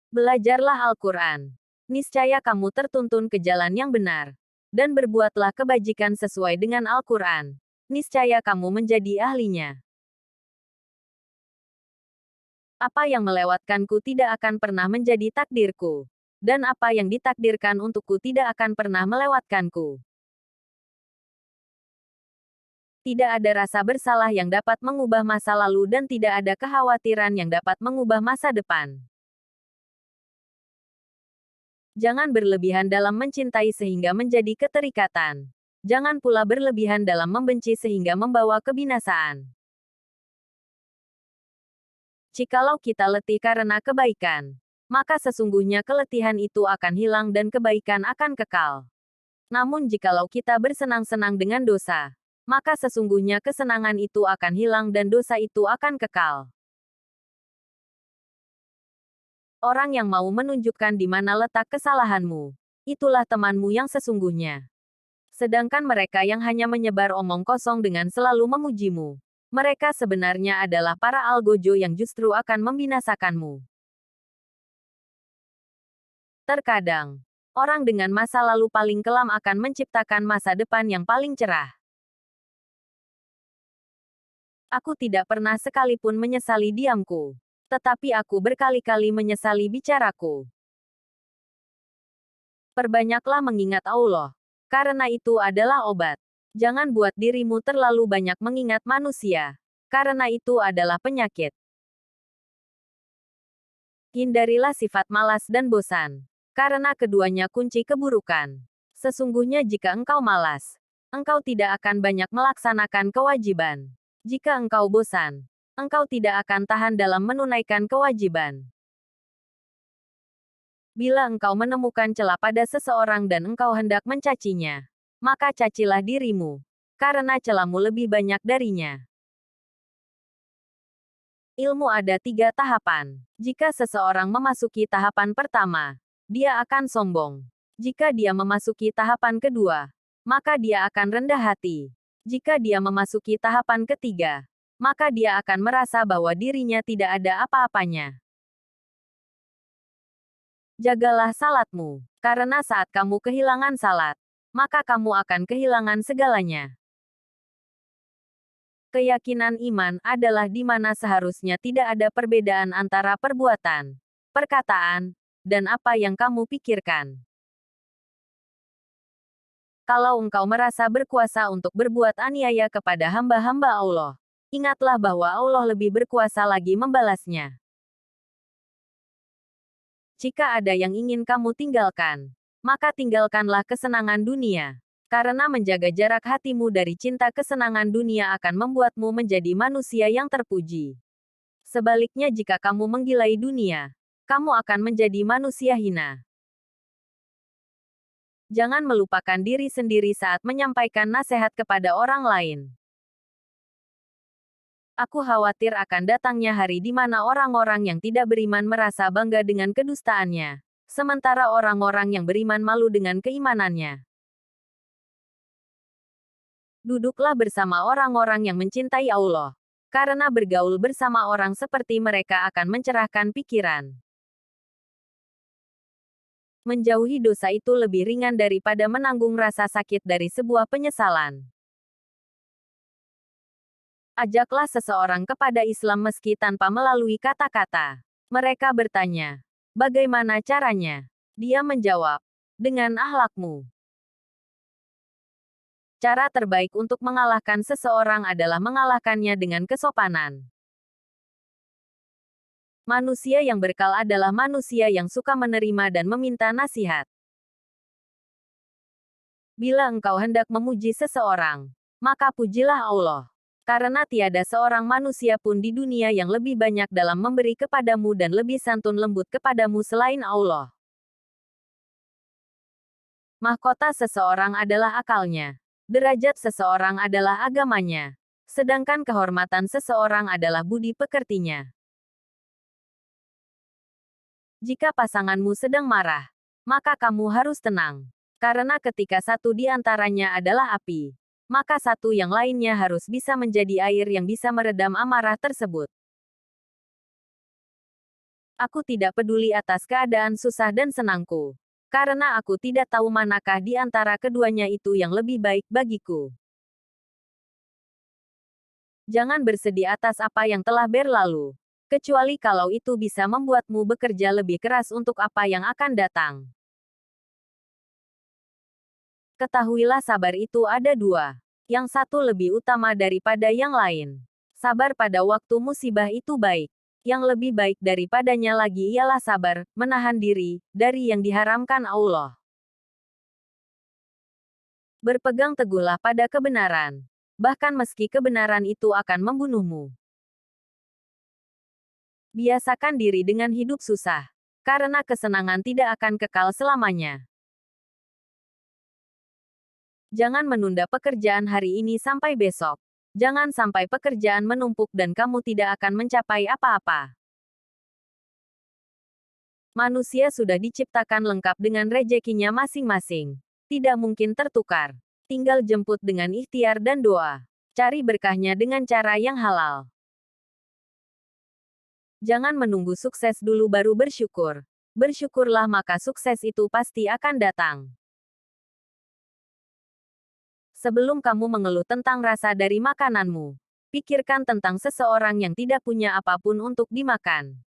Belajarlah Al-Quran. Niscaya kamu tertuntun ke jalan yang benar. Dan berbuatlah kebajikan sesuai dengan Al-Quran. Niscaya kamu menjadi ahlinya. Apa yang melewatkanku tidak akan pernah menjadi takdirku. Dan apa yang ditakdirkan untukku tidak akan pernah melewatkanku. Tidak ada rasa bersalah yang dapat mengubah masa lalu dan tidak ada kekhawatiran yang dapat mengubah masa depan. Jangan berlebihan dalam mencintai sehingga menjadi keterikatan. Jangan pula berlebihan dalam membenci sehingga membawa kebinasaan. Jikalau kita letih karena kebaikan, maka sesungguhnya keletihan itu akan hilang dan kebaikan akan kekal. Namun jikalau kita bersenang-senang dengan dosa, maka sesungguhnya kesenangan itu akan hilang dan dosa itu akan kekal. Orang yang mau menunjukkan di mana letak kesalahanmu, itulah temanmu yang sesungguhnya. Sedangkan mereka yang hanya menyebar omong kosong dengan selalu memujimu, mereka sebenarnya adalah para algojo yang justru akan membinasakanmu. Terkadang, orang dengan masa lalu paling kelam akan menciptakan masa depan yang paling cerah. Aku tidak pernah sekalipun menyesali diamku. Tetapi aku berkali-kali menyesali bicaraku. Perbanyaklah mengingat Allah. Karena itu adalah obat. Jangan buat dirimu terlalu banyak mengingat manusia. Karena itu adalah penyakit. Hindarilah sifat malas dan bosan. Karena keduanya kunci keburukan. Sesungguhnya jika engkau malas, engkau tidak akan banyak melaksanakan kewajiban. Jika engkau bosan, engkau tidak akan tahan dalam menunaikan kewajiban. Bila engkau menemukan celah pada seseorang dan engkau hendak mencacinya, maka cacilah dirimu, karena celahmu lebih banyak darinya. Ilmu ada 3 tahapan. Jika seseorang memasuki tahapan pertama, dia akan sombong. Jika dia memasuki tahapan kedua, maka dia akan rendah hati. Jika dia memasuki tahapan ketiga, maka dia akan merasa bahwa dirinya tidak ada apa-apanya. Jagalah salatmu, karena saat kamu kehilangan salat, maka kamu akan kehilangan segalanya. Keyakinan iman adalah di mana seharusnya tidak ada perbedaan antara perbuatan, perkataan, dan apa yang kamu pikirkan. Kalau engkau merasa berkuasa untuk berbuat aniaya kepada hamba-hamba Allah, ingatlah bahwa Allah lebih berkuasa lagi membalasnya. Jika ada yang ingin kamu tinggalkan, maka tinggalkanlah kesenangan dunia. Karena menjaga jarak hatimu dari cinta kesenangan dunia akan membuatmu menjadi manusia yang terpuji. Sebaliknya jika kamu menggilai dunia, kamu akan menjadi manusia hina. Jangan melupakan diri sendiri saat menyampaikan nasihat kepada orang lain. Aku khawatir akan datangnya hari di mana orang-orang yang tidak beriman merasa bangga dengan kedustaannya, sementara orang-orang yang beriman malu dengan keimanannya. Duduklah bersama orang-orang yang mencintai Allah, karena bergaul bersama orang seperti mereka akan mencerahkan pikiran. Menjauhi dosa itu lebih ringan daripada menanggung rasa sakit dari sebuah penyesalan. Ajaklah seseorang kepada Islam meski tanpa melalui kata-kata. Mereka bertanya, bagaimana caranya? Dia menjawab, dengan akhlakmu. Cara terbaik untuk mengalahkan seseorang adalah mengalahkannya dengan kesopanan. Manusia yang berkal adalah manusia yang suka menerima dan meminta nasihat. Bila engkau hendak memuji seseorang, maka pujilah Allah. Karena tiada seorang manusia pun di dunia yang lebih banyak dalam memberi kepadamu dan lebih santun lembut kepadamu selain Allah. Mahkota seseorang adalah akalnya. Derajat seseorang adalah agamanya. Sedangkan kehormatan seseorang adalah budi pekertinya. Jika pasanganmu sedang marah, maka kamu harus tenang. Karena ketika satu di antaranya adalah api, maka satu yang lainnya harus bisa menjadi air yang bisa meredam amarah tersebut. Aku tidak peduli atas keadaan susah dan senangku. Karena aku tidak tahu manakah di antara keduanya itu yang lebih baik bagiku. Jangan bersedih atas apa yang telah berlalu. Kecuali kalau itu bisa membuatmu bekerja lebih keras untuk apa yang akan datang. Ketahuilah sabar itu ada dua. Yang satu lebih utama daripada yang lain. Sabar pada waktu musibah itu baik. Yang lebih baik daripadanya lagi ialah sabar, menahan diri, dari yang diharamkan Allah. Berpegang teguhlah pada kebenaran. Bahkan meski kebenaran itu akan membunuhmu. Biasakan diri dengan hidup susah. Karena kesenangan tidak akan kekal selamanya. Jangan menunda pekerjaan hari ini sampai besok. Jangan sampai pekerjaan menumpuk dan kamu tidak akan mencapai apa-apa. Manusia sudah diciptakan lengkap dengan rezekinya masing-masing. Tidak mungkin tertukar. Tinggal jemput dengan ikhtiar dan doa. Cari berkahnya dengan cara yang halal. Jangan menunggu sukses dulu baru bersyukur. Bersyukurlah maka sukses itu pasti akan datang. Sebelum kamu mengeluh tentang rasa dari makananmu, pikirkan tentang seseorang yang tidak punya apapun untuk dimakan.